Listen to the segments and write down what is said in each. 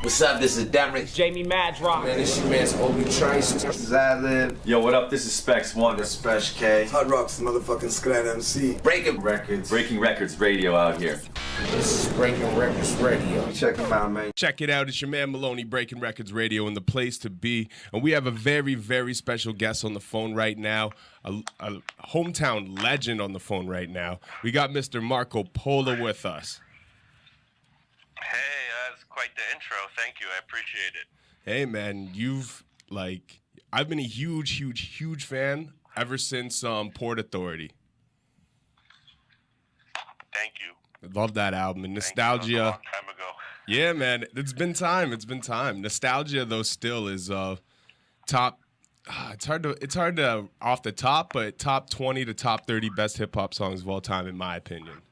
What's up? This is Derek. Jamie Madrock. Man, this your man's Obi Trice. This is Ad-Lib. Yo, what up? This is Spex One. This is Spesh K. Hot Rock's motherfucking Skot MC. Breaking Records. Breaking Records Radio out here. This is Breaking Records Radio. Check them out, man. Check it out. It's your man Maloney, Breaking Records Radio, and the place to be. And we have a very, very special guest on the phone right now, a hometown legend on the phone right now. We got Mr. Marco Polo with us. Hey, that's quite the intro. Thank you. I appreciate it. Hey, man, I've been a huge fan ever since Port Authority. Thank you. I love that album. And Nostalgia. That was a long time ago. Yeah, man, it's been time. Nostalgia, though, still is top. It's hard to off the top, but top 20 to top 30 best hip hop songs of all time, in my opinion.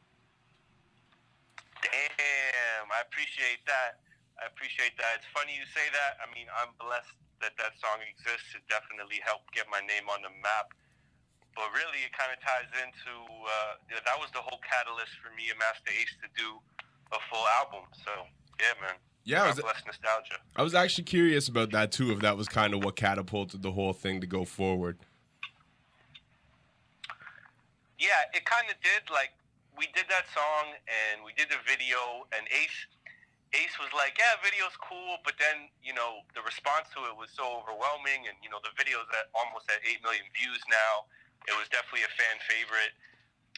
Damn, I appreciate that. It's funny you say that. I mean, I'm blessed that that song exists. It definitely helped get my name on the map. But really, it kind of ties into, that was the whole catalyst for me and Masta to do a full album. So, yeah, man. Yeah, God bless Nostalgia. I was actually curious about that, too, if that was kind of what catapulted the whole thing to go forward. Yeah, it kind of did. Like, we did that song, and we did the video, and Ace was like, yeah, video's cool, but then, the response to it was so overwhelming, and, the video's almost at 8 million views now. It was definitely a fan favorite.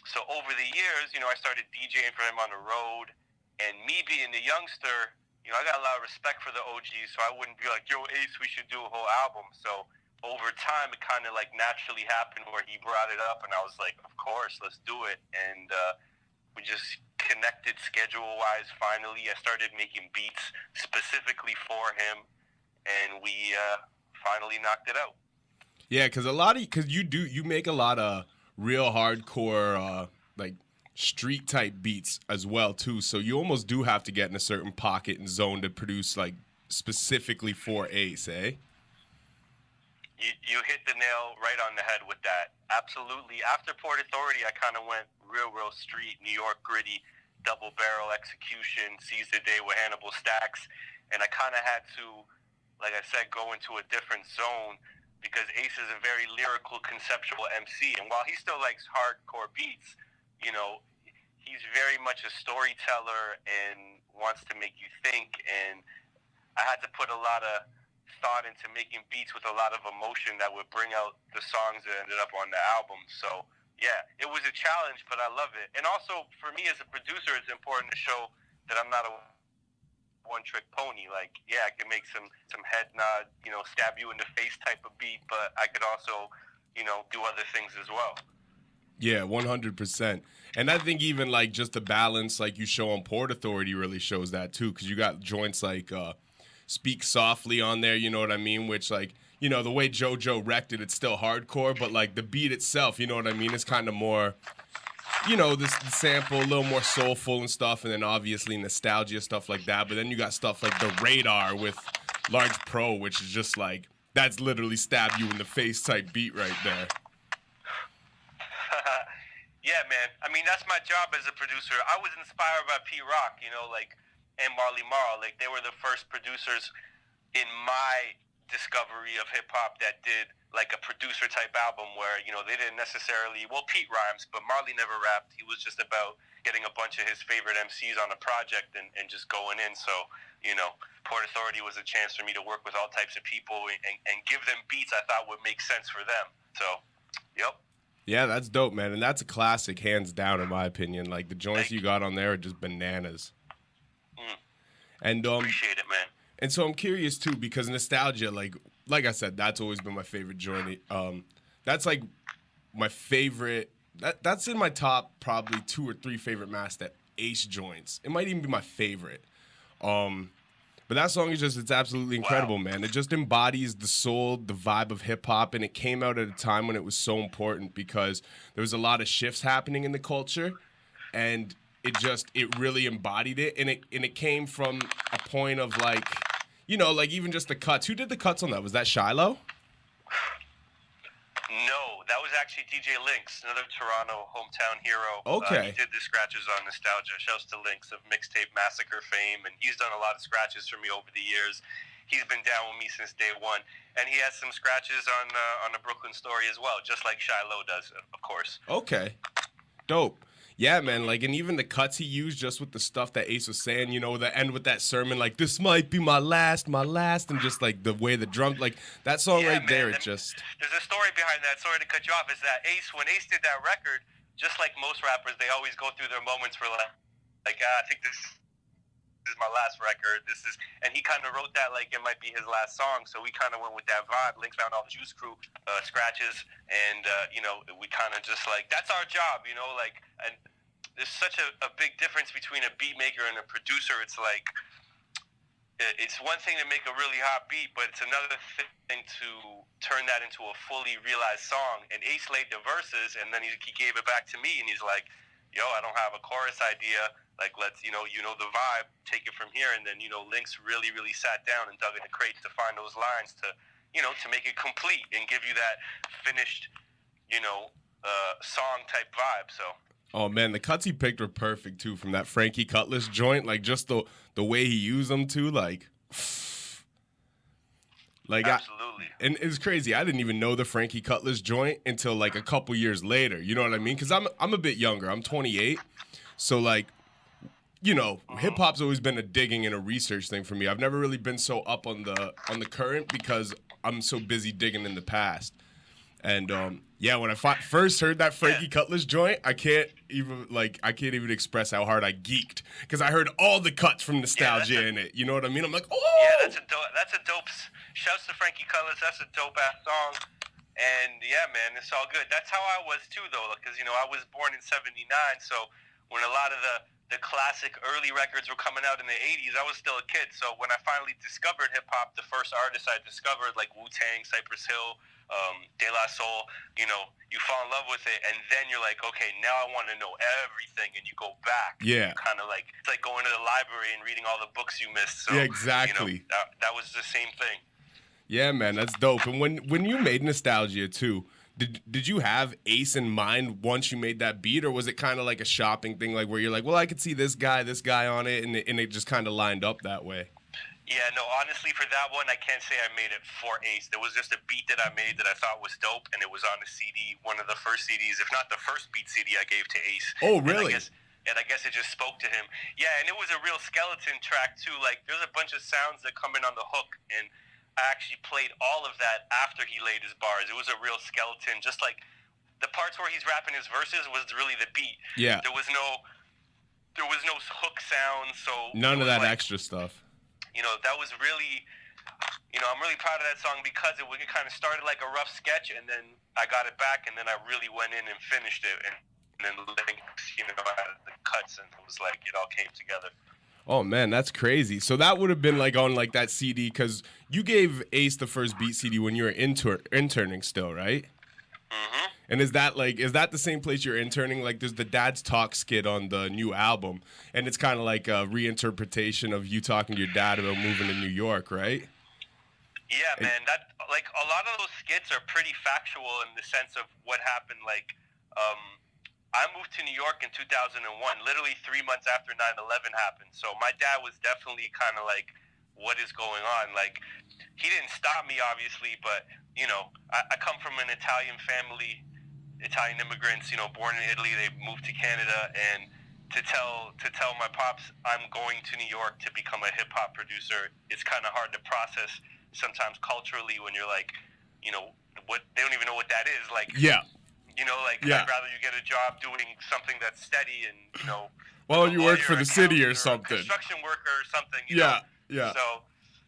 So over the years, I started DJing for him on the road, and me being the youngster, I got a lot of respect for the OGs, so I wouldn't be like, yo, Ace, we should do a whole album. So over time, it kind of naturally happened where he brought it up, and I was like, of course, let's do it. And we just connected schedule-wise finally. I started making beats specifically for him, and we finally knocked it out. Yeah, because you make a lot of real hardcore street type beats as well too. So you almost do have to get in a certain pocket and zone to produce specifically for Ace, eh? You hit the nail right on the head with that. Absolutely. After Port Authority, I kind of went real street, New York gritty, double barrel execution, seize the day with Hannibal Stacks, and I kind of had to, like I said, go into a different zone. Because Ace is a very lyrical, conceptual MC, and while he still likes hardcore beats, he's very much a storyteller and wants to make you think. And I had to put a lot of thought into making beats with a lot of emotion that would bring out the songs that ended up on the album. So yeah, it was a challenge, but I love it. And also for me as a producer, it's important to show that I'm not a one-trick pony. Like, yeah, I can make some head nod, stab you in the face type of beat, but I could also, do other things as well. Yeah, 100%. And I think even just the balance you show on Port Authority really shows that too, because you got joints like Speak Softly on there, you know what I mean? Which the way JoJo wrecked it, it's still hardcore, but the beat itself, you know what I mean? It's kind of more, the sample, a little more soulful and stuff, and then obviously Nostalgia, stuff like that. But then you got stuff like The Radar with Large Pro, which is just that's literally stab you in the face type beat right there. Yeah, man. I mean, that's my job as a producer. I was inspired by P-Rock, and Marley Marl. They were the first producers in my discovery of hip-hop that did a producer type album where, they didn't necessarily, Pete rhymes, but Marley never rapped. He was just about getting a bunch of his favorite MCs on a project and just going in. So, Port Authority was a chance for me to work with all types of people and give them beats I thought would make sense for them. So, yep. Yeah, that's dope, man. And that's a classic, hands down, in my opinion. The joints you got on there are just bananas. And appreciate it, man. And so I'm curious too, because Nostalgia, like I said, that's always been my favorite joint. That's my favorite. That's in my top probably 2 or 3 favorite Masta Ace joints. It might even be my favorite. But that song is it's absolutely incredible, man. It just embodies the soul, the vibe of hip hop, and it came out at a time when it was so important because there was a lot of shifts happening in the culture, and it really embodied it, and it came from a point of even just the cuts. Who did the cuts on that? Was that Shiloh? No, that was actually DJ Lynx, another Toronto hometown hero. Okay. He did the scratches on Nostalgia. Shouts to Lynx of Mixtape Massacre fame, and he's done a lot of scratches for me over the years. He's been down with me since day one, and he has some scratches on the Brooklyn Story as well, just like Shiloh does, of course. Okay. Dope. Yeah, man, like, and even the cuts he used just with the stuff that Ace was saying, you know, the end with that sermon, like, this might be my last, and just, like, the way the drum, like, that song there, it just... There's a story behind that. Sorry to cut you off, is that when Ace did that record, just like most rappers, they always go through their moments where, I think this is my last record, and he kind of wrote that like it might be his last song, so we kind of went with that vibe. Lynx found all the Juice Crew scratches, and you know, we kind of just like, that's our job, you know, like, and there's such a big difference between a beat maker and a producer. It's like, it's one thing to make a really hot beat, but it's another thing to turn that into a fully realized song. And Ace laid the verses, and then he gave it back to me, and he's like, yo, I don't have a chorus idea. Like, let's, you know the vibe, take it from here. And then, you know, Lynx really, really sat down and dug in the crates to find those lines to, you know, to make it complete and give you that finished, you know, song type vibe. So. Oh man, the cuts he picked were perfect too, from that Frankie Cutlass joint. Like, just the way he used them too, like absolutely. And it's crazy. I didn't even know the Frankie Cutlass joint until like a couple years later. You know what I mean? Because I'm a bit younger. I'm 28, so like, you know, hip hop's always been a digging and a research thing for me. I've never really been so up on the current because I'm so busy digging in the past. And yeah, when I first heard that Frankie Cutlass joint, I can't even express how hard I geeked, because I heard all the cuts from Nostalgia in it. You know what I mean? I'm like, oh, yeah, that's a dope. Shouts to Frankie Cutlass. That's a dope ass song. And yeah, man, it's all good. That's how I was too, though, because, you know, I was born in '79, so when a lot of the classic early records were coming out in the 80s, I was still a kid. So when I finally discovered hip hop, the first artists I discovered, like Wu-Tang, Cypress Hill, De La Soul, you know, you fall in love with it, and then you're like, okay, now I want to know everything, and you go back. Yeah. Kind of like, it's like going to the library and reading all the books you missed. So, yeah, exactly. You know, that was the same thing. Yeah, man, that's dope. And when you made Nostalgia too, did you have Ace in mind once you made that beat, or was it kind of like a shopping thing, like where you're like, well, I could see this guy on it, and it just kind of lined up that way? Yeah, no, honestly, for that one, I can't say I made it for Ace. There was just a beat that I made that I thought was dope, and it was on a CD, one of the first CDs, if not the first beat CD I gave to Ace. Oh, really? And I guess it just spoke to him. Yeah, and it was a real skeleton track, too. Like, there's a bunch of sounds that come in on the hook, and I actually played all of that after he laid his bars. It was a real skeleton, just like the parts where he's rapping his verses was really the beat. Yeah. There was no hook sound, so none of that like, extra stuff. You know, that was really, you know, I'm really proud of that song because it kind of started like a rough sketch, and then I got it back, and then I really went in and finished it, and then Lynx, you know, had the cuts, and it was like it all came together. Oh man, that's crazy. So that would have been like on like that CD, because you gave Ace the first beat CD when you were interning still, right? Mm-hmm. And is that the same place you're interning? Like, there's the Dad's Talk skit on the new album, and it's kind of like a reinterpretation of you talking to your dad about moving to New York, right? Yeah, man. That, like, a lot of those skits are pretty factual in the sense of what happened. Like, I moved to New York in 2001, literally 3 months after 9/11 happened. So my dad was definitely kind of like, what is going on? Like, he didn't stop me, obviously, but, you know, I come from an Italian family, Italian immigrants, you know, born in Italy. They moved to Canada, and to tell my pops I'm going to New York to become a hip-hop producer, it's kind of hard to process sometimes culturally when you're like, you know, what they don't even know what that is. Like, yeah. You know, like, yeah. I'd rather you get a job doing something that's steady and, you know, well, you work for the city or something. Construction worker or something, you know? Yeah.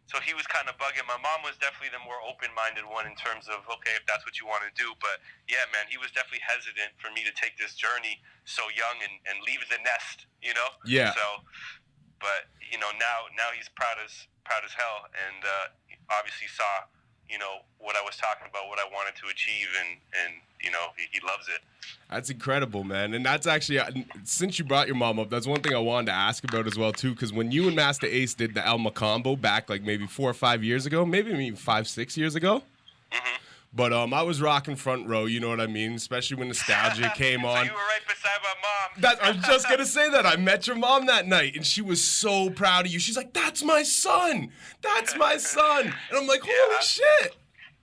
So he was kind of bugging. My mom was definitely the more open-minded one in terms of, okay, if that's what you want to do. But, yeah, man, he was definitely hesitant for me to take this journey so young and leave the nest, you know? Yeah. So, but, you know, now he's proud as hell, and obviously saw, you know, what I was talking about, what I wanted to achieve, and you know, he loves it. That's incredible, man. And that's actually, since you brought your mom up, that's one thing I wanted to ask about as well, too, because when you and Master Ace did the Elma combo back like maybe 4 or 5 years ago, maybe 5, 6 years ago, But I was rocking front row, you know what I mean? Especially when Nostalgia came on. So you were right beside my mom. I was just going to say that. I met your mom that night, and she was so proud of you. She's like, that's my son. That's my son. And I'm like, holy shit.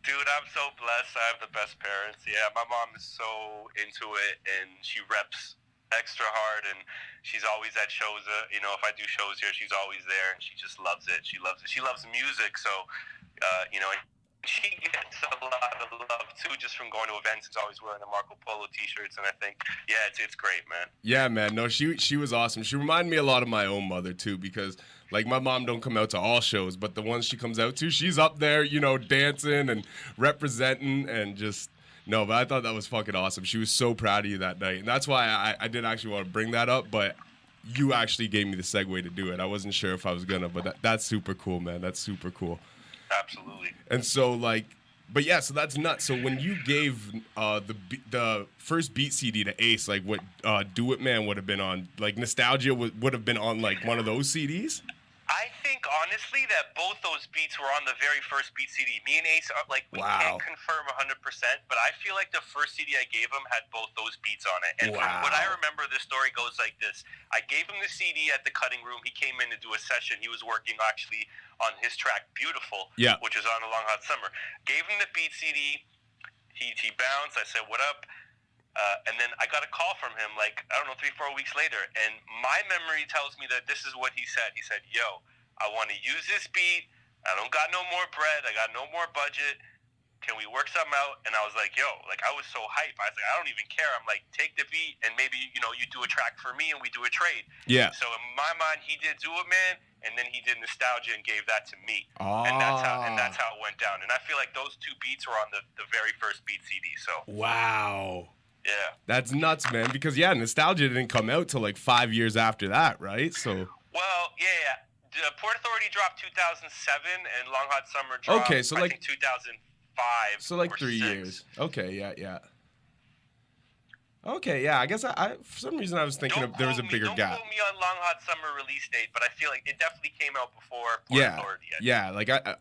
Dude, I'm so blessed. I have the best parents. Yeah, my mom is so into it, and she reps extra hard, and she's always at shows. If I do shows here, she's always there, and she just loves it. She loves it. She loves music, so, she gets a lot of love, too, just from going to events. She's always wearing the Marco Polo T-shirts, and I think, it's great, man. Yeah, man. No, she was awesome. She reminded me a lot of my own mother, too, because, like, my mom don't come out to all shows, but the ones she comes out to, she's up there, dancing and representing and just... No, but I thought that was fucking awesome. She was so proud of you that night. And that's why I did actually want to bring that up, but you actually gave me the segue to do it. I wasn't sure if I was going to, but that's super cool, man. That's super cool. Absolutely. And so, so that's nuts. So when you gave the first beat CD to Ace, like what Do It Man would have been on, like Nostalgia would have been on like one of those CDs? I think, honestly, that both those beats were on the very first beat CD. Me and Ace, we can't confirm 100%, but I feel like the first CD I gave him had both those beats on it. And from what I remember, the story goes like this. I gave him the CD at the cutting room. He came in to do a session. He was working, actually, on his track, Beautiful, which is on A Long Hot Summer. Gave him the beat CD. He bounced. I said, what up? And then I got a call from him, 3-4 weeks later. And my memory tells me that this is what he said. He said, yo, I want to use this beat. I don't got no more bread. I got no more budget. Can we work something out? And I was like, yo, I was so hyped. I was like, I don't even care. I'm like, take the beat and maybe, you do a track for me and we do a trade. Yeah. So in my mind, he did Do It Man, and then he did Nostalgia and gave that to me. And that's how it went down. And I feel like those two beats were on the very first beat CD. So. Wow. Yeah. That's nuts, man. Because, Nostalgia didn't come out till 5 years after that, right? So. Well, yeah. Port Authority dropped 2007, and Long Hot Summer dropped, I think 2005. So 3 years. Okay, yeah. Okay, yeah. I guess I for some reason I was thinking there was a bigger gap. Don't quote me on Long Hot Summer release date, but I feel like it definitely came out before Port Authority. Yeah.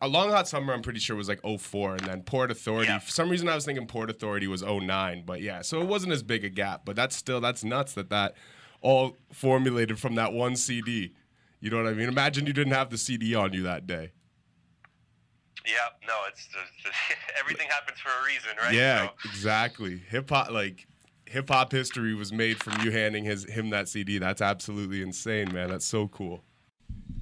A Long Hot Summer I'm pretty sure was 04, and then Port Authority. For some reason I was thinking Port Authority was 09, but yeah. So it wasn't as big a gap, but that's nuts that all formulated from that one CD. You know what I mean? Imagine you didn't have the CD on you that day. Yeah, no, it's everything happens for a reason, right? Yeah, exactly. Hip hop history was made from you handing him that CD. That's absolutely insane, man. That's so cool.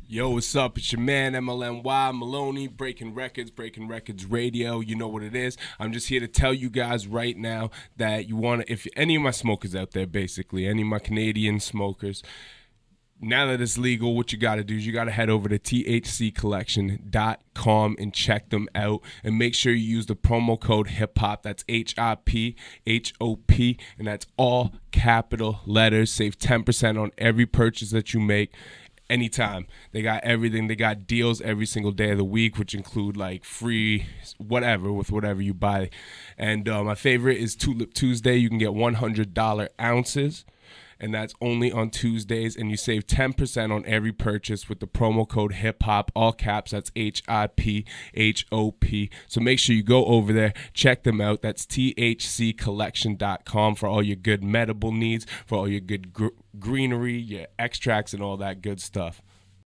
Yo, what's up? It's your man, MLNY, Maloney, Breaking Records Radio. You know what it is. I'm just here to tell you guys right now that if any of my smokers out there, basically, any of my Canadian smokers, now that it's legal, what you got to do is you got to head over to thccollection.com and check them out. And make sure you use the promo code HIPHOP. That's HIPHOP. And that's all capital letters. Save 10% on every purchase that you make. Anytime. They got everything. They got deals every single day of the week, which include free whatever with whatever you buy. And my favorite is Tulip Tuesday. You can get $100 ounces. And that's only on Tuesdays, and you save 10% on every purchase with the promo code HIPHOP, all caps. That's HIPHOP. So make sure you go over there, check them out. That's thccollection.com for all your good medible needs, for all your good greenery, your extracts, and all that good stuff.